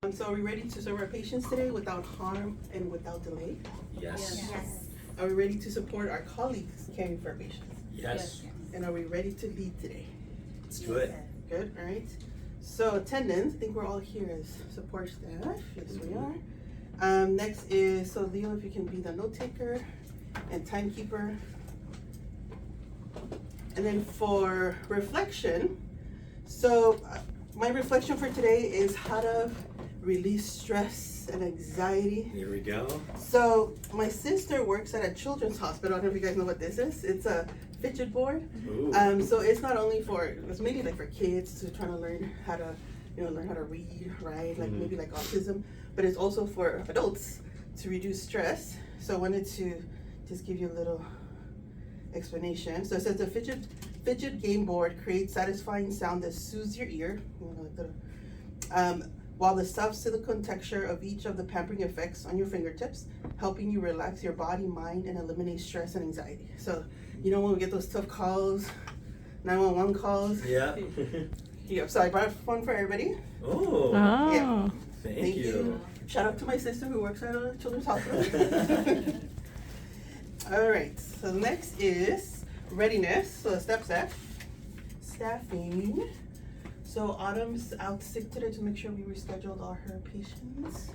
So are we ready to serve our patients today without harm and without delay? Yes. Yes. Are we ready to support our colleagues caring for our patients? Yes. And are we ready to lead today? Let's do it. Good, all right. So attendance, I think we're all here as support staff. Yes, we are. Next is, so Leo, if you can be the note taker and timekeeper. And then for reflection, so my reflection for today is how to release stress and anxiety. Here we go. So my sister works at a children's hospital. I don't know if you guys know what this is. It's a fidget board. Ooh. So it's not only it's mainly like for kids to try to learn how to, learn how to read, right? Like maybe like autism, but it's also for adults to reduce stress. So I wanted to just give you a little explanation. So it says the fidget game board creates satisfying sound that soothes your ear. While the soft silicone texture of each of the pampering effects on your fingertips, helping you relax your body, mind, and eliminate stress and anxiety. So, when we get those tough calls, 911 calls. Yeah. Yeah, so I brought one for everybody. Oh. Yeah. Thank you. Shout out to my sister who works at a children's hospital. All right, so next is readiness. So step staffing. So Autumn's out sick today to make sure we rescheduled all her patients.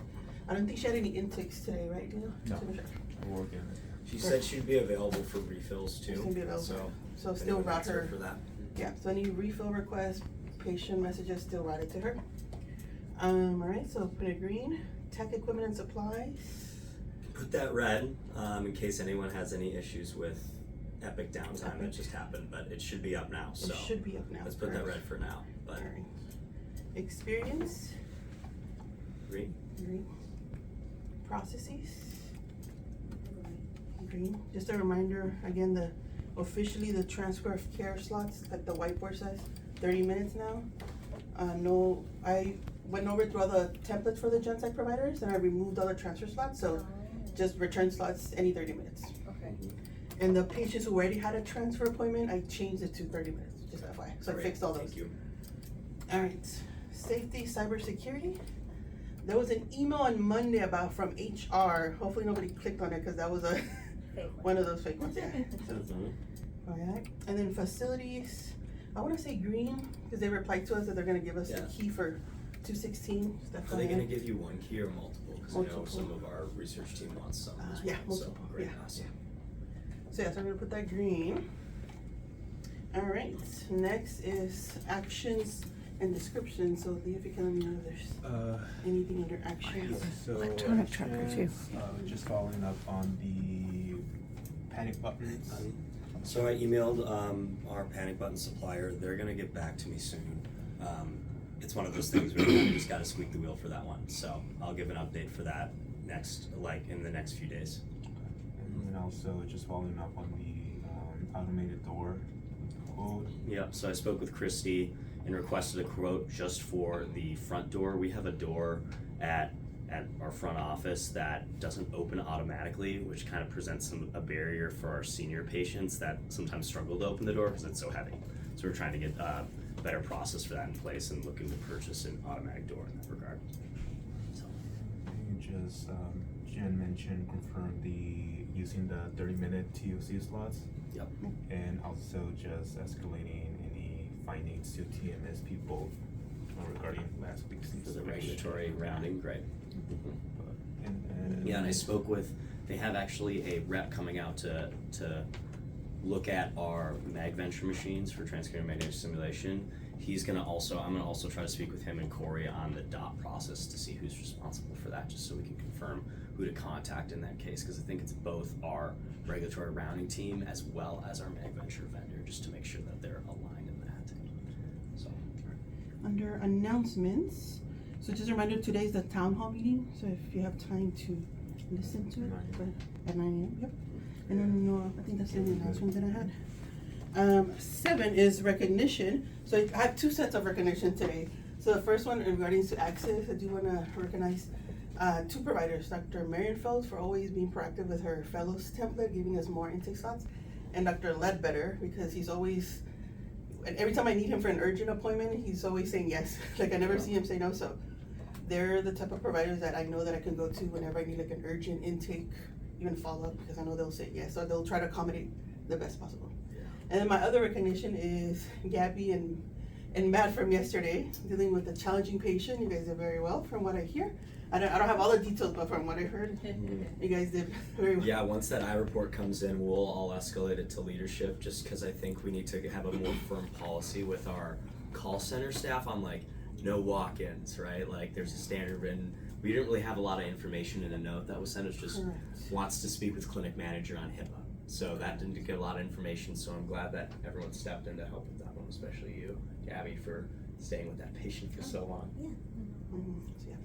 I don't think she had any intakes today, right, Leo? No. To make sure. We're working on it. She said she'd be available for refills too. She's gonna be available. So if still anyone route needs her. for that. Yeah, so any refill requests, patient messages, still routed to her. All right, so put it green. Tech equipment and supplies. Put that red in case anyone has any issues with Epic downtime that just happened, but it should be up now. So It should be up now. let's put that correct. red for now. But All right. Experience, green. green. Processes, green. Just a reminder, again, officially the transfer of care slots, like the whiteboard says, 30 minutes now. I went over through all the templates for the gen psych providers and I removed all the transfer slots, so just return slots any 30 minutes. Okay. And the patients who already had a transfer appointment, I changed it to 30 minutes, just FYI. So I Great. fixed all those. Thank you. All right, safety, cybersecurity. There was an email on Monday from HR. Hopefully nobody clicked on it because that was one of those fake ones. Yeah. All right, and then facilities. I want to say green because they replied to us that they're going to give us the Yeah. key for 216. Are they going to give you one key or multiple? Because I know Multiple. some of our research team wants some as well. Yeah, multiple. So great. Yeah. Awesome. So yes, I'm going to put that green. All right, next is actions and descriptions. So Leah, if you can let me know if there's anything under actions. So Electronic tracker too. just following up on the panic buttons. So I emailed our panic button supplier. They're gonna get back to me soon. It's one of those things where you just gotta squeak the wheel for that one. So I'll give an update for that in the next few days. And then also just following up on the automated door quote. Yep, so I spoke with Christy and requested a quote just for the front door. We have a door at our front office that doesn't open automatically, which kind of presents a barrier for our senior patients that sometimes struggle to open the door because it's so heavy. So we're trying to get a better process for that in place and looking to purchase an automatic door in that regard. So. And just Jen mentioned confirm using the 30-minute TOC slots. Yep. And also just escalating any findings to TMS people regarding last week's For the inspection. regulatory rounding, great. And Yeah, and I spoke with, they have actually a rep coming out to look at our MagVenture machines for transcranial magnetic stimulation. I'm gonna also try to speak with him and Corey on the DOT process to see who's responsible for that, just so we can confirm who to contact in that case, because I think it's both our regulatory rounding team as well as our MagVenture vendor, just to make sure that they're aligned in that. So. Under announcements, so just a reminder, today's the town hall meeting, so if you have time to listen to it, but at 9 a.m., yep. And then, I think that's the only announcement that I had. 7 is recognition, so I have 2 sets of recognition today. So the first one regarding to access, I do want to recognize 2 providers, Dr. Marienfeld for always being proactive with her fellows template, giving us more intake slots, and Dr. Ledbetter, because he's always, and every time I need him for an urgent appointment, he's always saying yes. Like I never see him say no, so they're the type of providers that I know that I can go to whenever I need like an urgent intake, even follow-up, because I know they'll say yes, or they'll try to accommodate the best possible. Yeah. And then my other recognition is Gabby and Matt from yesterday, dealing with a challenging patient. You guys did very well from what I hear. I don't have all the details, but from what I heard, you guys did very well. Yeah, once that I report comes in, we'll all escalate it to leadership, just because I think we need to have a more firm policy with our call center staff on like no walk-ins, right? Like there's a standard written. We didn't really have a lot of information in a note that was sent. It's just Correct. wants to speak with clinic manager on HIPAA. So that didn't get a lot of information. So I'm glad that everyone stepped in to help with that one, especially you, Gabby, for staying with that patient for so long. So yeah,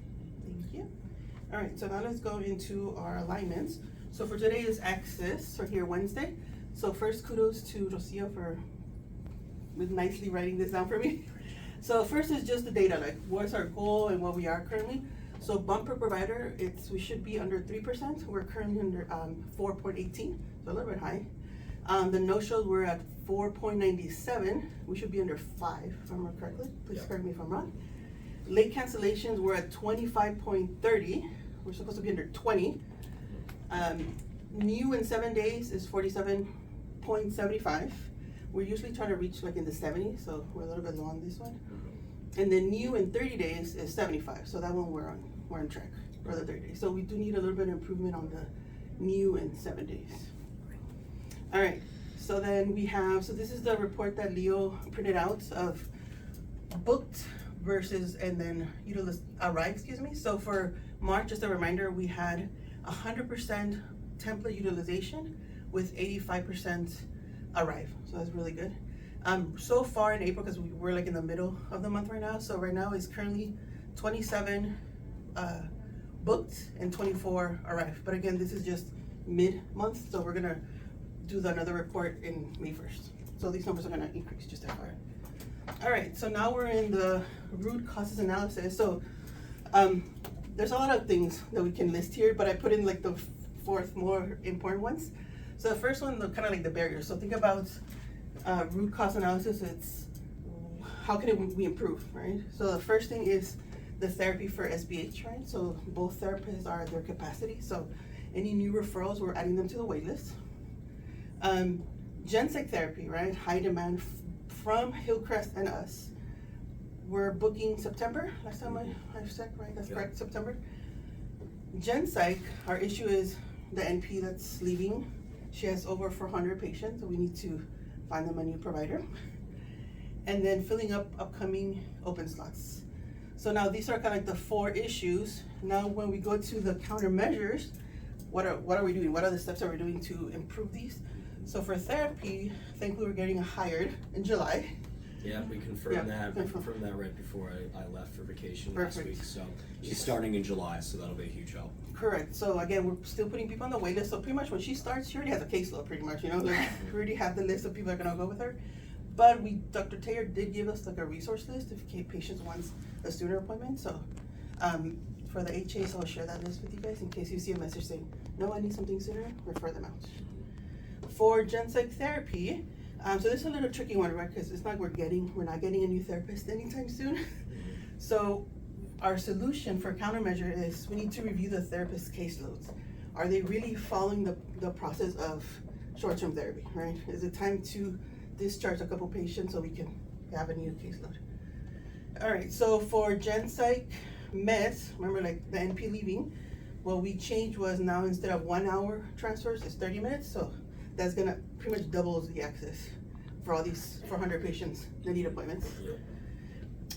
thank you. All right, so now let's go into our alignments. So for today is Access, for here Wednesday. So first, kudos to Rocio for nicely writing this down for me. So first is just the data, like what's our goal and what we are currently. So bumper provider, we should be under 3%. We're currently under 4.18, so a little bit high. The no-shows, we're at 4.97. We should be under 5, if I remember correctly. Please correct me if I'm wrong. Late cancellations, we're at 25.30. We're supposed to be under 20. New in 7 days is 47.75. We're usually trying to reach like in the 70s, so we're a little bit low on this one. And then new in 30 days is 75, so that one we're on track for the 30 days. So we do need a little bit of improvement on the new in 7 days. All right, so then we have, so this is the report that Leo printed out of booked versus, and then arrived, So for March, just a reminder, we had 100% template utilization with 85% arrive, so that's really good. So far in April, because we're like in the middle of the month right now, so right now is currently 27 booked and 24 arrived. But again, this is just mid-month, so we're gonna do another report in May 1st. So these numbers are gonna increase, just FYI. All right, so now we're in the root causes analysis. So there's a lot of things that we can list here, but I put in like the 4 more important ones. So the first one, kind of like the barriers. So think about root cause analysis. It's how can we improve, right? So the first thing is the therapy for SBH, right? So both therapists are at their capacity. So any new referrals, we're adding them to the wait list. Gen Psych therapy, right? High demand from Hillcrest and us. We're booking September, last time I checked, right? That's correct, September. Gen Psych, our issue is the NP that's leaving. She has over 400 patients, so we need to find them a new provider. And then filling up upcoming open slots. So now these are kind of like the 4 issues. Now when we go to the countermeasures, what are we doing? What are the steps that we're doing to improve these? So for therapy, thankfully we're getting hired in July. Yeah, we confirmed Yeah, that. We confirmed that right before I left for vacation last Perfect. week. So she's starting in July, so that'll be a huge help. Correct. So again, we're still putting people on the wait list. So pretty much when she starts, she already has a caseload pretty much, Like we already have the list of people that are gonna go with her. But Dr. Taylor did give us like a resource list if patients wants a sooner appointment. So for the HAs, I'll share that list with you guys in case you see a message saying, no, I need something sooner, refer them out. For Gen Psych therapy, so this is a little tricky one, right? Because it's not like we're not getting a new therapist anytime soon. So our solution for countermeasure is we need to review the therapist's caseloads. Are they really following the process of short-term therapy, right? Is it time to discharge a couple patients so we can have a new caseload? All right, so for Gen Psych meds, remember like the NP leaving, what we changed was now instead of 1 hour transfers, it's 30 minutes. So that's gonna pretty much double the access for all these 400 patients that need appointments. Yep.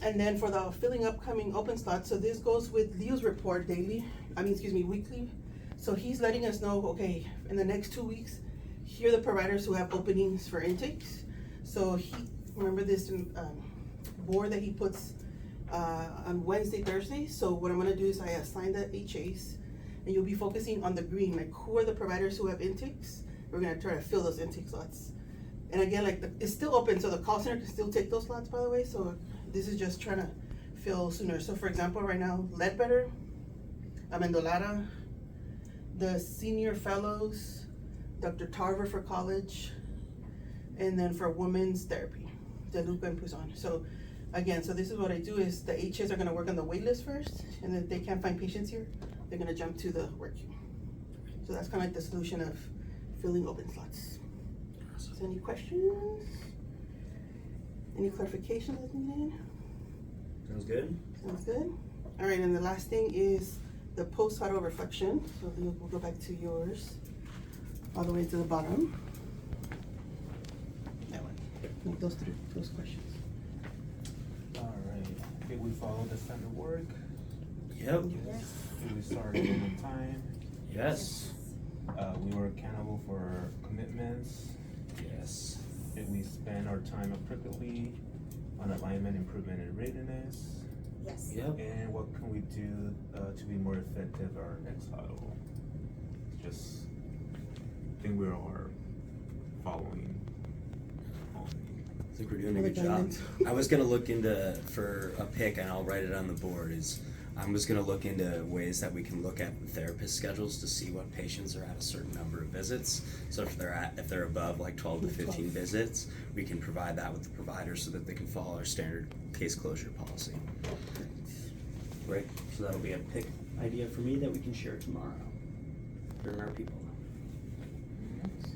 And then for the filling upcoming open slots, so this goes with Leo's report weekly. So he's letting us know, okay, in the next 2 weeks, here are the providers who have openings for intakes. So remember this board that he puts on Wednesday, Thursday. So what I'm gonna do is I assign the HAs, and you'll be focusing on the green, like who are the providers who have intakes. We're gonna try to fill those intake slots. And again, like it's still open, so the call center can still take those slots, by the way. So this is just trying to fill sooner. So for example, right now, Ledbetter, Amendolara, the senior fellows, Dr. Tarver for college, and then for women's therapy, DeLuca and Puzon. So Again, so this is what I do is the HAs are gonna work on the wait list first, and if they can't find patients here, they're gonna jump to the work queue. So that's kinda like the solution of filling open slots. So any questions? Any clarification that's needed? Sounds good? Sounds good. All right, and the last thing is the post-huddle reflection. So we'll go back to yours, all the way to the bottom. That one. Make those questions. Alright, did we follow the standard work? Yep. Yes. Did we start on time? Yes. We were accountable for our commitments. Yes. Did we spend our time appropriately on alignment, improvement, and readiness? Yes. Yep. And what can we do to be more effective at our next huddle? Just think we are following. I think we're doing a Really good job. guidance. I was gonna look into, for a pick, and I'll write it on the board, is I'm just gonna look into ways that we can look at therapist schedules to see what patients are at a certain number of visits. So if they're above like 12 to 15 visits, we can provide that with the provider so that they can follow our standard case closure policy. Right, so that'll be a pick idea for me that we can share tomorrow. For our people. Yes.